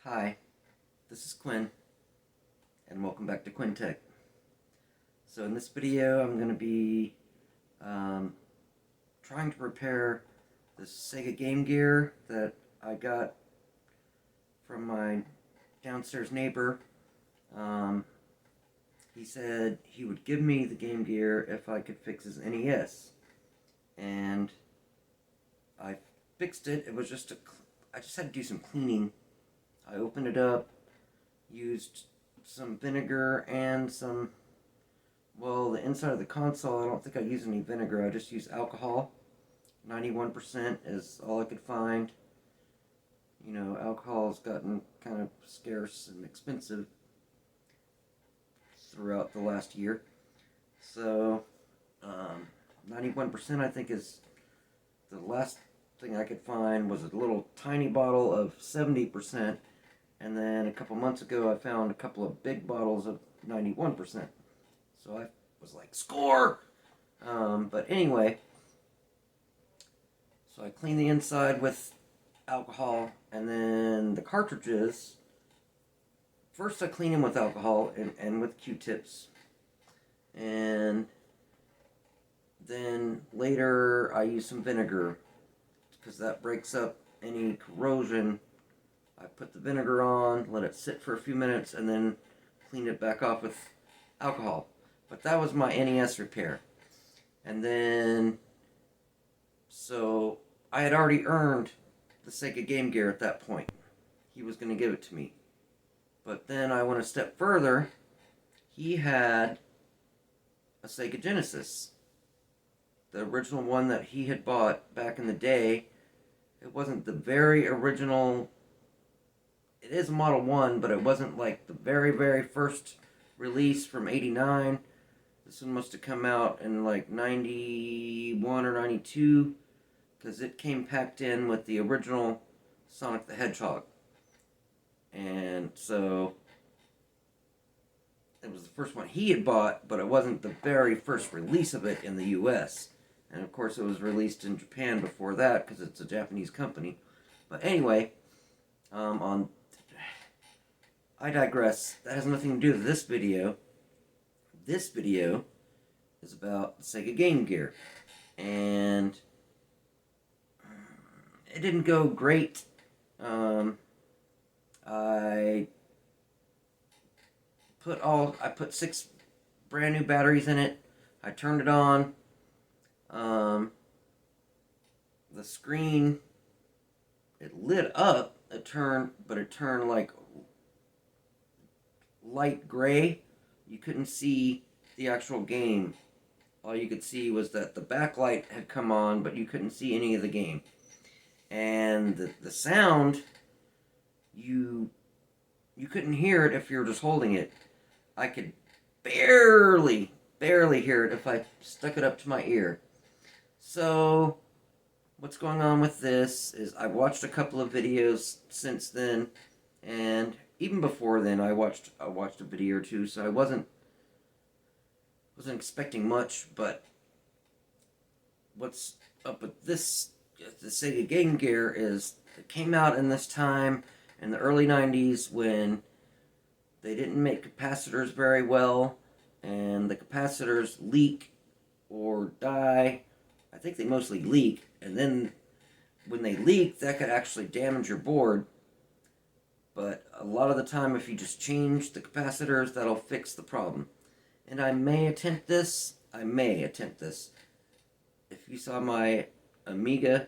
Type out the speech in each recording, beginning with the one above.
Hi, this is Quinn, and welcome back to Quinn Tech. So in this video, I'm going to be trying to repair this Sega Game Gear that I got from my downstairs neighbor. He said he would give me the Game Gear if I could fix his NES, and I fixed it. It was just I just had to do some cleaning. I opened it up, used some vinegar and the inside of the console, I don't think I used any vinegar. I just used alcohol. 91% is all I could find. You know, alcohol has gotten kind of scarce and expensive throughout the last year. So, 91% I think is the last thing I could find was a little tiny bottle of 70%. And then a couple months ago, I found a couple of big bottles of 91%. So I was like, score! But anyway, so I cleaned the inside with alcohol, and then the cartridges. First, I clean them with alcohol and with Q-tips. And then later, I use some vinegar because that breaks up any corrosion. I put the vinegar on, let it sit for a few minutes, and then clean it back off with alcohol. But that was my NES repair. And then, so I had already earned the Sega Game Gear at that point. He was going to give it to me. But then I went a step further. He had a Sega Genesis. The original one that he had bought back in the day. It wasn't the very original. It is a Model 1, but it wasn't like the very, very first release from 89. This one must have come out in like 91 or 92, because it came packed in with the original Sonic the Hedgehog. And so it was the first one he had bought, but it wasn't the very first release of it in the US. And of course it was released in Japan before that, because it's a Japanese company. But anyway, I digress. That has nothing to do with this video. This video is about the Sega Game Gear. And it didn't go great. I put 6 brand new batteries in it. I turned it on. The screen, it lit up. It turned like light gray. You couldn't see the actual game. All you could see was that the backlight had come on, but you couldn't see any of the game. And the sound, you couldn't hear it if you were just holding it. I could barely hear it if I stuck it up to my ear. So what's going on with this is I've watched a couple of videos since then, and even before then I watched a video or two, so I wasn't expecting much. But what's up with this, the Sega Game Gear, is it came out in this time in the early 90s when they didn't make capacitors very well, and the capacitors leak or die. I think they mostly leak, and then when they leak, that could actually damage your board. But a lot of the time, if you just change the capacitors, that'll fix the problem. And I may attempt this. If you saw my Amiga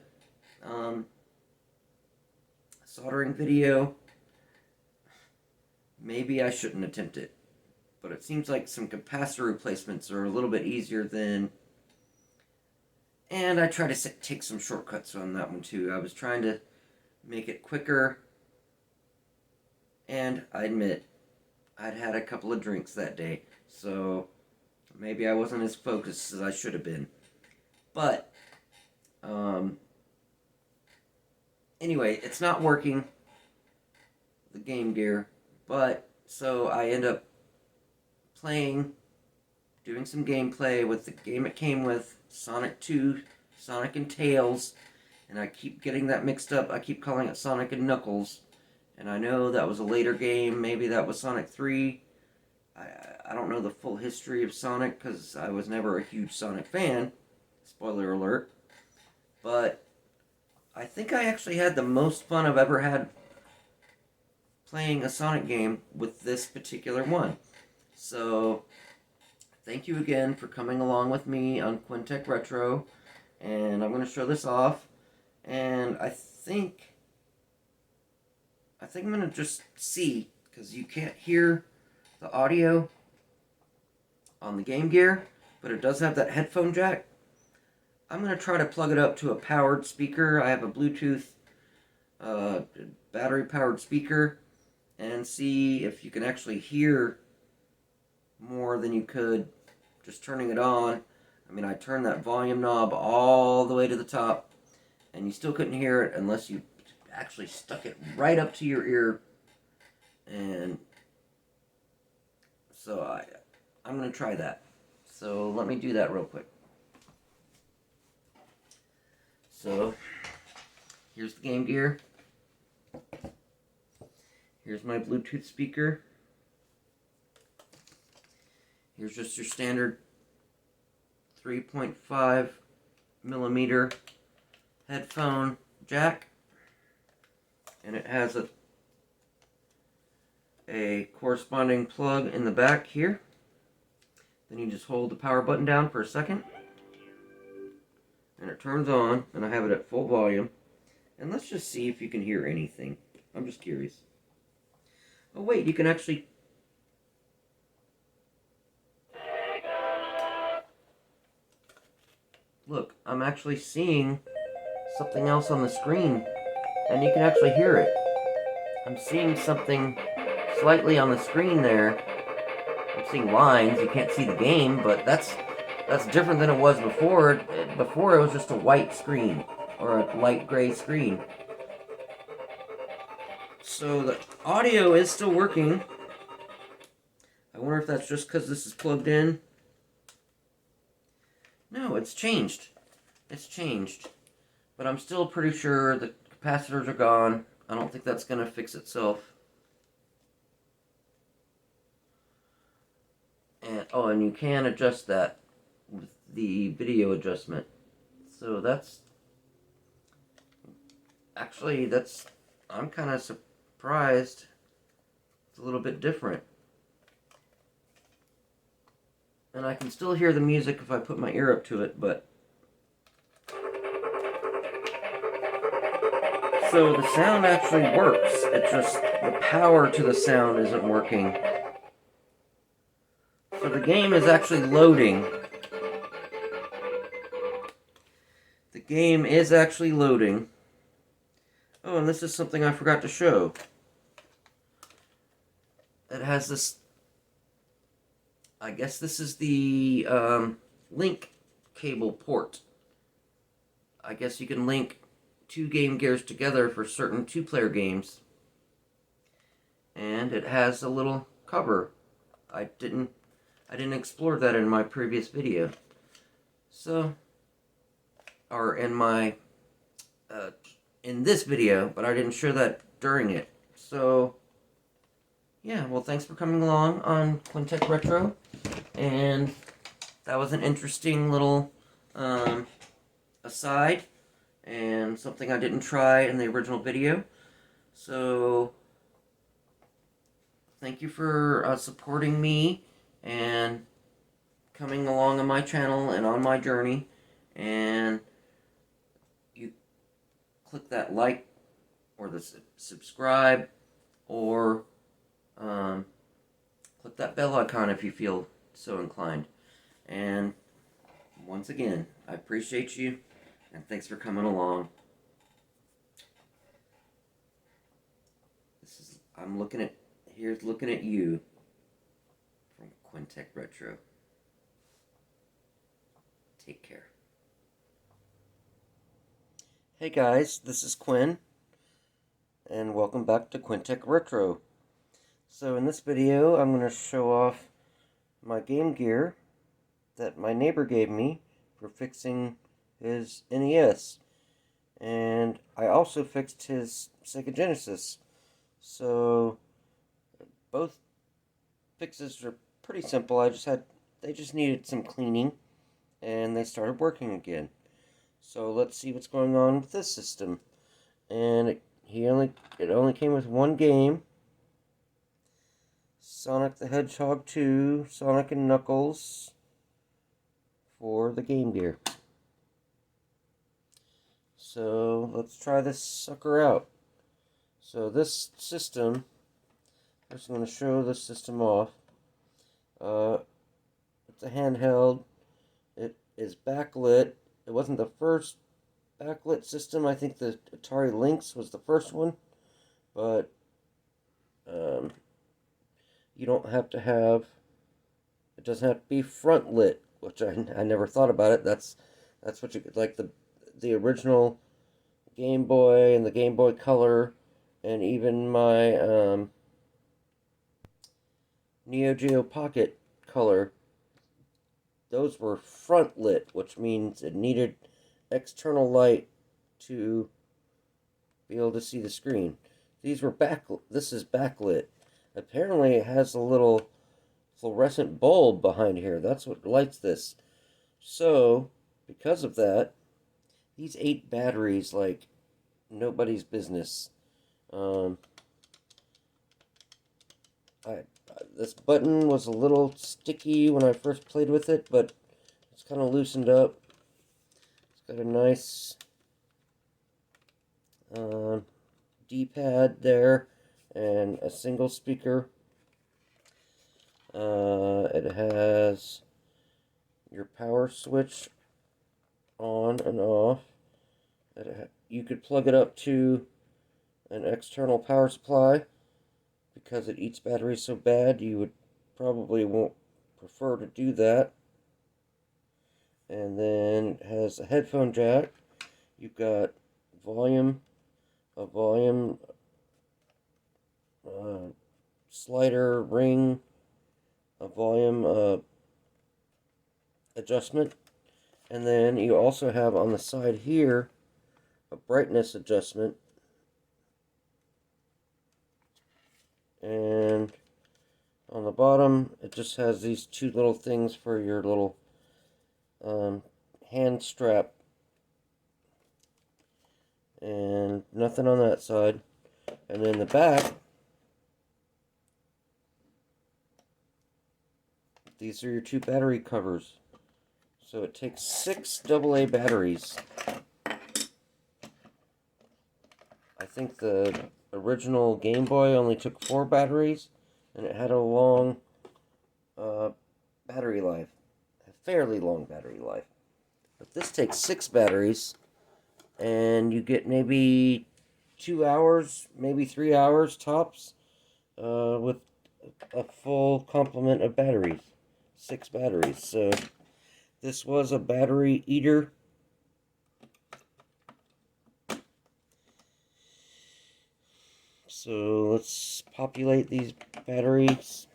soldering video, maybe I shouldn't attempt it. But it seems like some capacitor replacements are a little bit easier than... And I try to take some shortcuts on that one too. I was trying to make it quicker. And I admit, I'd had a couple of drinks that day. So maybe I wasn't as focused as I should have been. But, anyway, it's not working, the Game Gear. But, so I end up doing some gameplay with the game it came with, Sonic 2, Sonic and Tails, and I keep getting that mixed up. I keep calling it Sonic and Knuckles, And I know that was a later game. Maybe that was Sonic 3. I don't know the full history of Sonic because I was never a huge Sonic fan. Spoiler alert. But I think I actually had the most fun I've ever had playing a Sonic game with this particular one. So, thank you again for coming along with me on Quintech Retro. And I'm going to show this off. And I think I'm going to just see, because you can't hear the audio on the Game Gear, but it does have that headphone jack. I'm going to try to plug it up to a powered speaker. I have a Bluetooth battery-powered speaker, and see if you can actually hear more than you could just turning it on. I mean, I turned that volume knob all the way to the top, and you still couldn't hear it unless you actually stuck it right up to your ear. And so I'm going to try that. So let me do that real quick. So here's the Game Gear. Here's my Bluetooth speaker. Here's just your standard 3.5 millimeter headphone jack. And it has a corresponding plug in the back here. Then you just hold the power button down for a second. And it turns on, and I have it at full volume. And let's just see if you can hear anything. I'm just curious. Oh wait, you can actually... Look, I'm actually seeing something else on the screen. And you can actually hear it. I'm seeing something slightly on the screen there. I'm seeing lines. You can't see the game, but that's different than it was before. Before it was just a white screen, or a light gray screen. So the audio is still working. I wonder if that's just because this is plugged in. No, it's changed. It's changed. But I'm still pretty sure the capacitors are gone. I don't think that's going to fix itself. And you can adjust that with the video adjustment. So I'm kind of surprised. It's a little bit different. And I can still hear the music if I put my ear up to it, but... So the sound actually works. It's just the power to the sound isn't working. So the game is actually loading. The game is actually loading. Oh, and this is something I forgot to show. It has this... I guess this is the link cable port. I guess you can link two Game Gears together for certain two-player games. And it has a little cover. I didn't explore that in my previous video. So, or in my in this video, but I didn't show that during it. So, yeah, well, thanks for coming along on Quintech Retro. And that was an interesting little aside, and something I didn't try in the original video. So, thank you for supporting me and coming along on my channel and on my journey. And you click that like or the subscribe, or click that bell icon if you feel so inclined. And once again, I appreciate you, and thanks for coming along. I'm looking at you from Quintech Retro. Take care. Hey guys, this is Quinn, and welcome back to Quintech Retro. So in this video, I'm going to show off my Game Gear that my neighbor gave me for fixing his NES. And I also fixed his Sega Genesis. So both fixes are pretty simple. They just needed some cleaning, and they started working again. So let's see what's going on with this system. And it only came with one game, Sonic the Hedgehog 2, Sonic and Knuckles for the Game Gear. So let's try this sucker out. So this system, first I'm going to show the system off. It's a handheld. It is backlit. It wasn't the first backlit system. I think the Atari Lynx was the first one, but you don't have to have. It doesn't have to be front lit, which I never thought about it. That's what you like the original Game Boy and the Game Boy Color, and even my Neo Geo Pocket Color. Those were front lit, which means it needed external light to be able to see the screen. These were this is backlit. Apparently it has a little fluorescent bulb behind here. That's what lights this. So, because of that, these 8 batteries like nobody's business. This button was a little sticky when I first played with it, but it's kind of loosened up. It's got a nice D-pad there and a single speaker. It has your power switch on and off. You could plug it up to an external power supply. Because it eats batteries so bad, you would probably won't prefer to do that. And then it has a headphone jack. You've got a volume slider ring, a volume adjustment, and then you also have on the side here a brightness adjustment. And on the bottom, it just has these 2 little things for your little hand strap. And nothing on that side. And then the back, these are your 2 battery covers. So it takes 6 AA batteries. I think the original Game Boy only took 4 batteries, and it had a long battery life, a fairly long battery life. But this takes 6 batteries, and you get maybe 2 hours, maybe 3 hours tops, with a full complement of batteries, 6 batteries. So this was a battery eater. So let's populate these batteries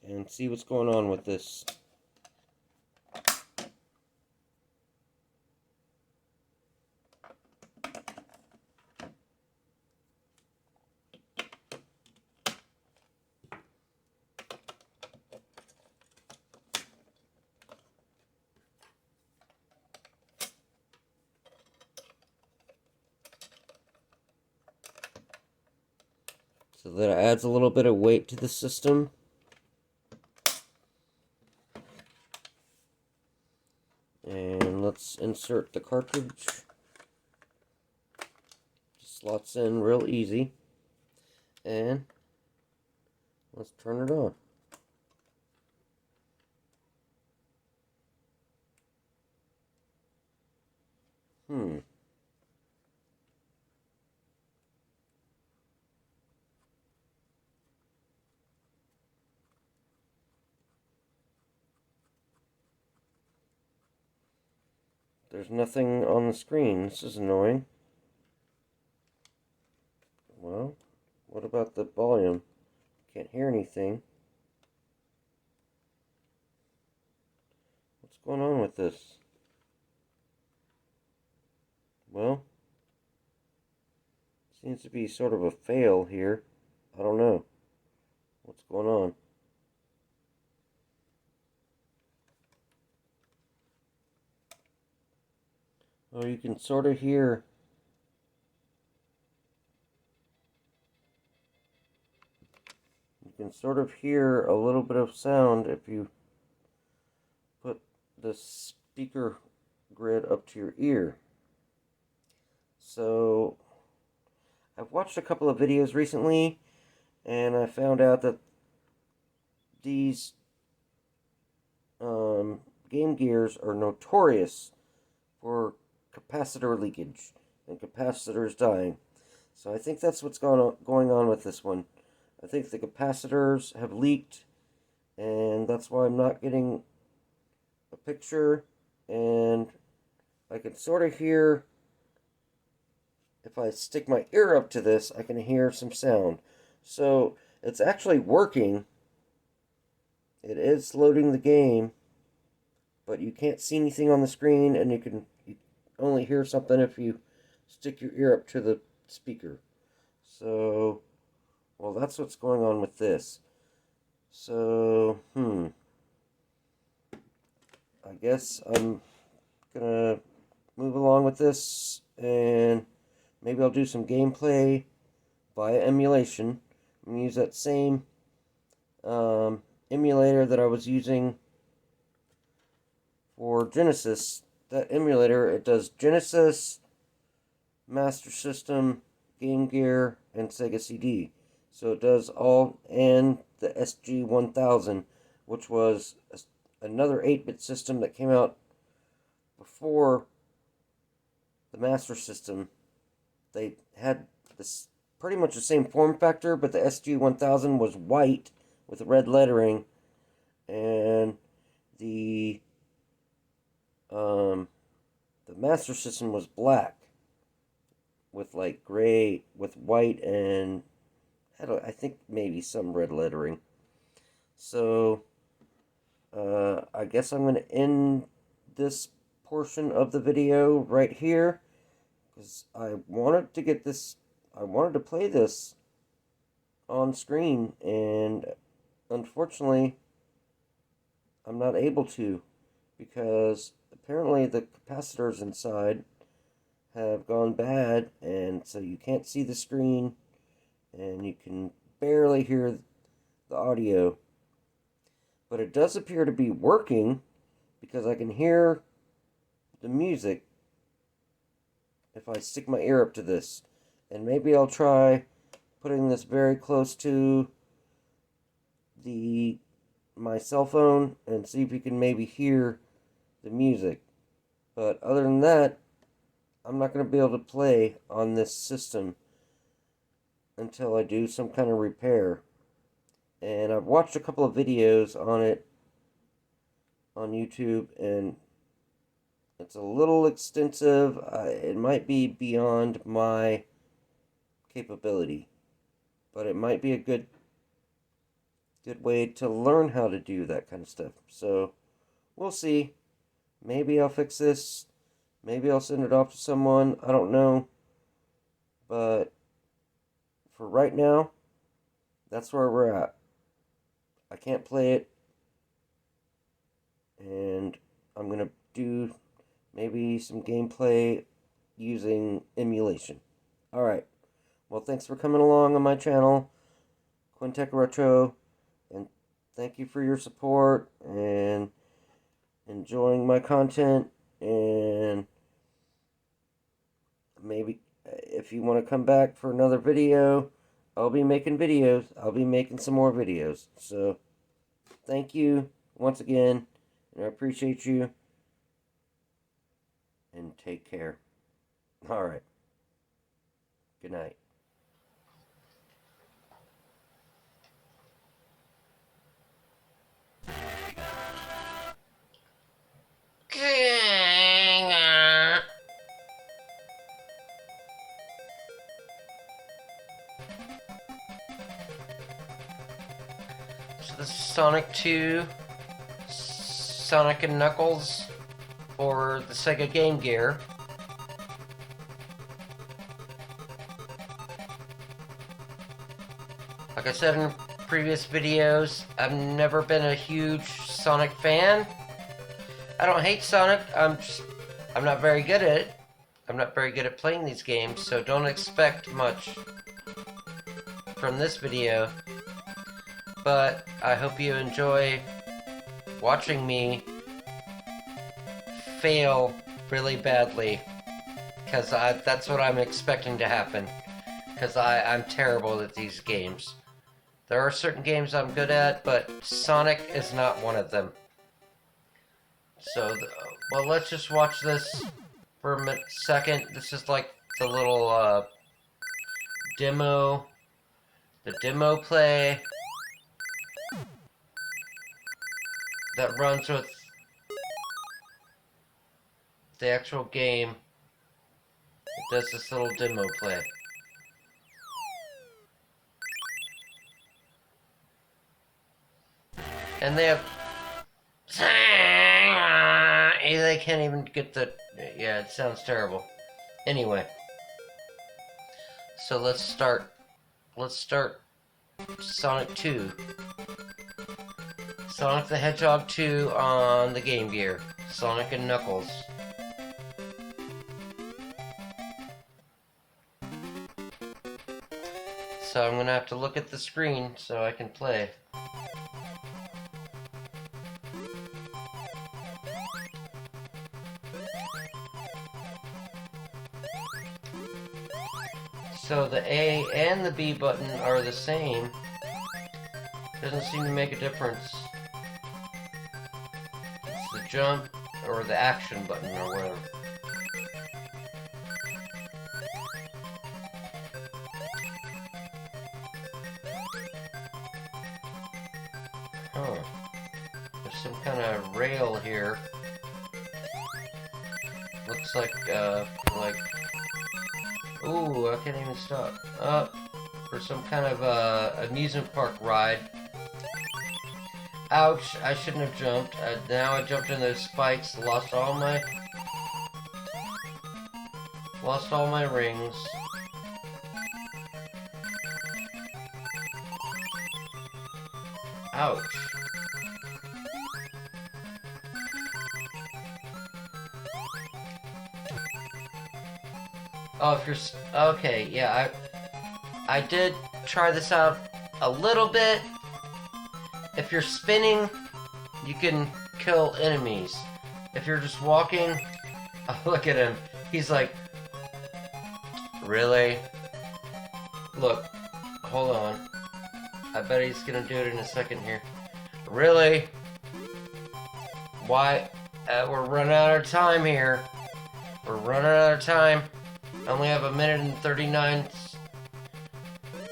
and see what's going on with this. So that adds a little bit of weight to the system. And let's insert the cartridge. Just slots in real easy. And let's turn it on. There's nothing on the screen. This is annoying. Well, what about the volume? Can't hear anything. What's going on with this? Seems to be sort of a fail here. I don't know what's going on. Oh, you can sort of hear. You can sort of hear a little bit of sound if you put the speaker grid up to your ear. So, I've watched a couple of videos recently, and I found out that these Game Gears are notorious for capacitor leakage and capacitors dying. So I think that's what's going on with this one. I think the capacitors have leaked, and that's why I'm not getting a picture, and I can sort of hear, if I stick my ear up to this, I can hear some sound. So it's actually working. It is loading the game, but you can't see anything on the screen, and you only hear something if you stick your ear up to the speaker. So, well, that's what's going on with this. So, I guess I'm gonna move along with this, and maybe I'll do some gameplay via emulation. I'm gonna use that same emulator that I was using for Genesis. That emulator, it does Genesis, Master System, Game Gear, and Sega CD. So it does all, and the SG-1000, which was another 8-bit system that came out before the Master System. They had this pretty much the same form factor, but the SG-1000 was white with red lettering, and the Master System was black with like gray with white and I think maybe some red lettering. So I guess I'm going to end this portion of the video right here, because I wanted to play this on screen, and unfortunately I'm not able to, because apparently the capacitors inside have gone bad, and so you can't see the screen, and you can barely hear the audio. But it does appear to be working, because I can hear the music if I stick my ear up to this. And maybe I'll try putting this very close to my cell phone and see if you can maybe hear the music. But other than that, I'm not going to be able to play on this system until I do some kind of repair. And I've watched a couple of videos on it on YouTube, and it's a little extensive. It might be beyond my capability, but it might be a good way to learn how to do that kind of stuff. So we'll see. Maybe I'll fix this. Maybe I'll send it off to someone. I don't know. But for right now, that's where we're at. I can't play it. And I'm going to do maybe some gameplay using emulation. Alright. Well, thanks for coming along on my channel, Quintech Retro. And thank you for your support and enjoying my content. And maybe if you want to come back for another video, I'll be making videos. I'll be making some more videos. So, thank you once again, and I appreciate you. And take care. Alright. Good night. So this is Sonic 2, Sonic and Knuckles for the Sega Game Gear. Like I said in previous videos, I've never been a huge Sonic fan. I don't hate Sonic, I'm not very good at it. I'm not very good at playing these games, so don't expect much from this video. But I hope you enjoy watching me fail really badly, because that's what I'm expecting to happen, because I'm terrible at these games. There are certain games I'm good at, but Sonic is not one of them. So, well, let's just watch this for a second. This is like the little demo, the demo play that runs with the actual game. It does this little demo play. And they have... They can't even get the... Yeah, it sounds terrible. Anyway. So let's start. Let's start Sonic 2. Sonic the Hedgehog 2 on the Game Gear. Sonic and Knuckles. So I'm gonna have to look at the screen so I can play. So the A and the B button are the same. Doesn't seem to make a difference. It's the jump or the action button or whatever. Huh. There's some kind of rail here. Looks like, ooh, I can't even stop. For some kind of, amusement park ride. Ouch, I shouldn't have jumped. Now I jumped in those spikes, lost all my rings. Ouch. Oh, if you're... Okay, yeah, I did try this out a little bit. If you're spinning, you can kill enemies. If you're just walking... Oh, look at him. He's like... Really? Look. Hold on. I bet he's gonna do it in a second here. Really? Why? We're running out of time here. We're running out of time. I only have 1 minute and 39.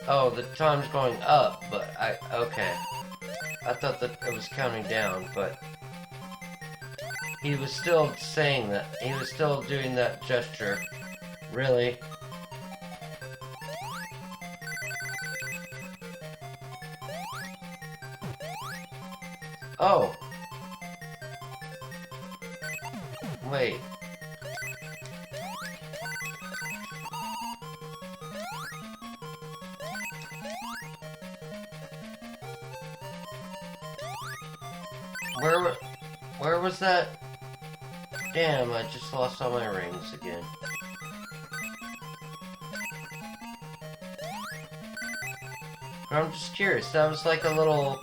Oh, the time's going up, but okay. I thought that it was counting down, but he was still saying that. He was still doing that gesture. Really? Oh. Wait. Where was that? Damn, I just lost all my rings again. I'm just curious, that was like a little...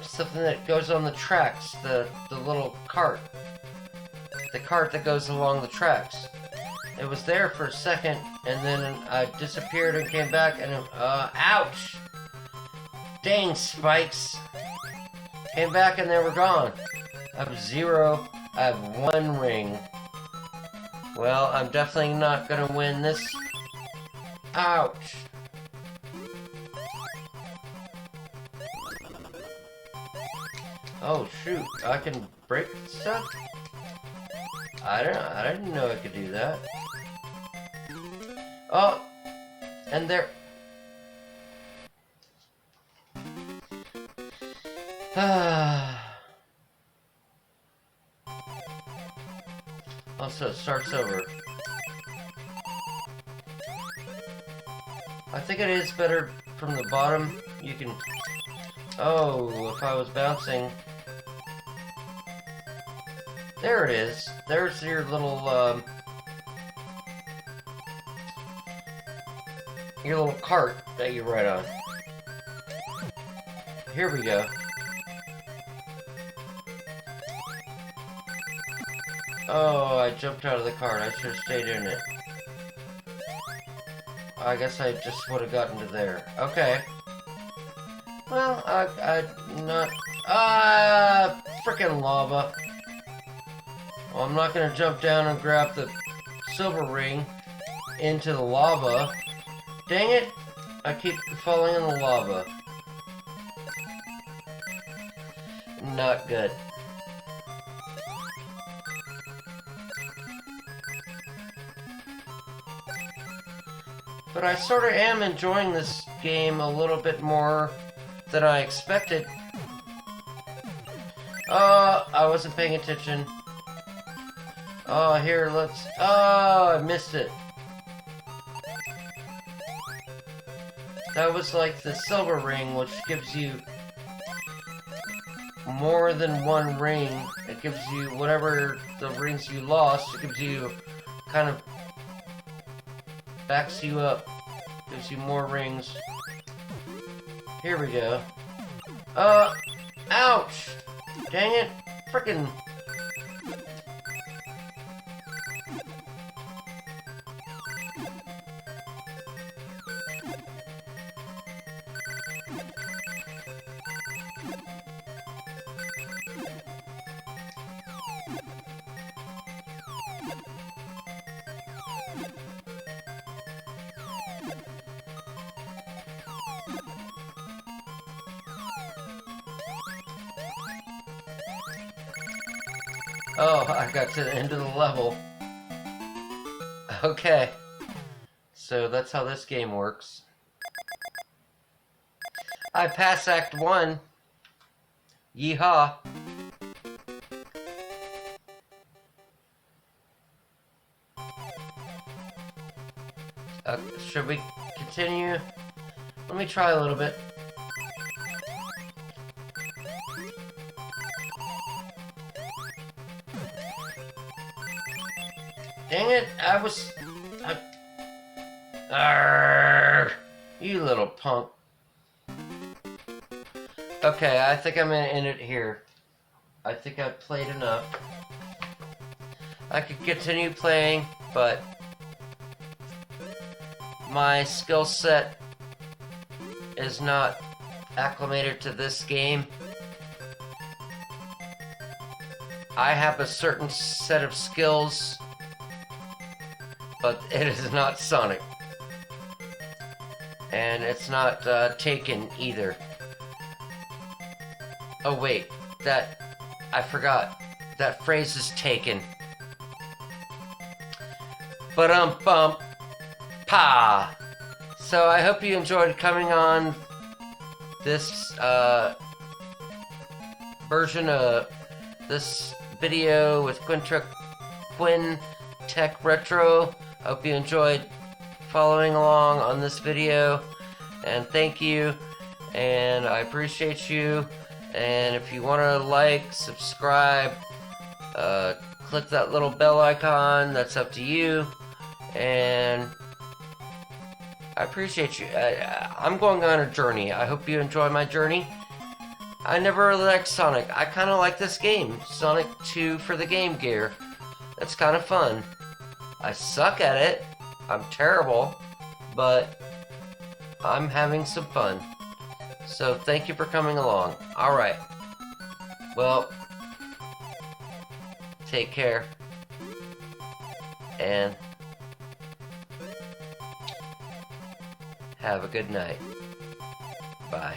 something that goes on the tracks, the little cart. The cart that goes along the tracks. It was there for a second, and then I disappeared and came back, and ouch! Dang, spikes! Came back and they were gone. I have 0. I have 1 ring. Well, I'm definitely not gonna win this. Ouch! Oh shoot! I can break stuff. I didn't know I could do that. Oh, and there. Also, it starts over. I think it is better from the bottom. You can... Oh, if I was bouncing... There it is. There's your little cart that you ride on. Here we go. Oh, I jumped out of the cart. I should have stayed in it. I guess I just would have gotten to there. Okay. Well, I not... frickin' lava. Well, I'm not gonna jump down and grab the silver ring into the lava. Dang it! I keep falling in the lava. Not good. But I sort of am enjoying this game a little bit more than I expected. I wasn't paying attention. Oh, here, let's... Oh, I missed it. That was like the silver ring, which gives you more than one ring. It gives you whatever the rings you lost. It gives you kind of backs you up. Gives you more rings. Here we go. Ouch! Dang it! Frickin'. Oh, I got to the end of the level. Okay. So that's how this game works. I passed Act 1. Yeehaw. Should we continue? Let me try a little bit. Dang it, Arrgh, you little punk. Okay, I think I'm gonna end it here. I think I've played enough. I could continue playing, but my skill set is not acclimated to this game. I have a certain set of skills, but it is not Sonic. And it's not Taken either. Oh wait, I forgot. That phrase is Taken. Bump, pa. So I hope you enjoyed coming on this version of this video with Quinn Tech Retro. Hope you enjoyed following along on this video, and thank you, and I appreciate you. And if you want to like, subscribe, click that little bell icon, that's up to you, and I appreciate you. I'm going on a journey. I hope you enjoy my journey. I never really liked Sonic. I kind of like this game, Sonic 2 for the Game Gear. It's kind of fun. I suck at it. I'm terrible, but I'm having some fun. So thank you for coming along. Alright. Well, take care. And have a good night. Bye.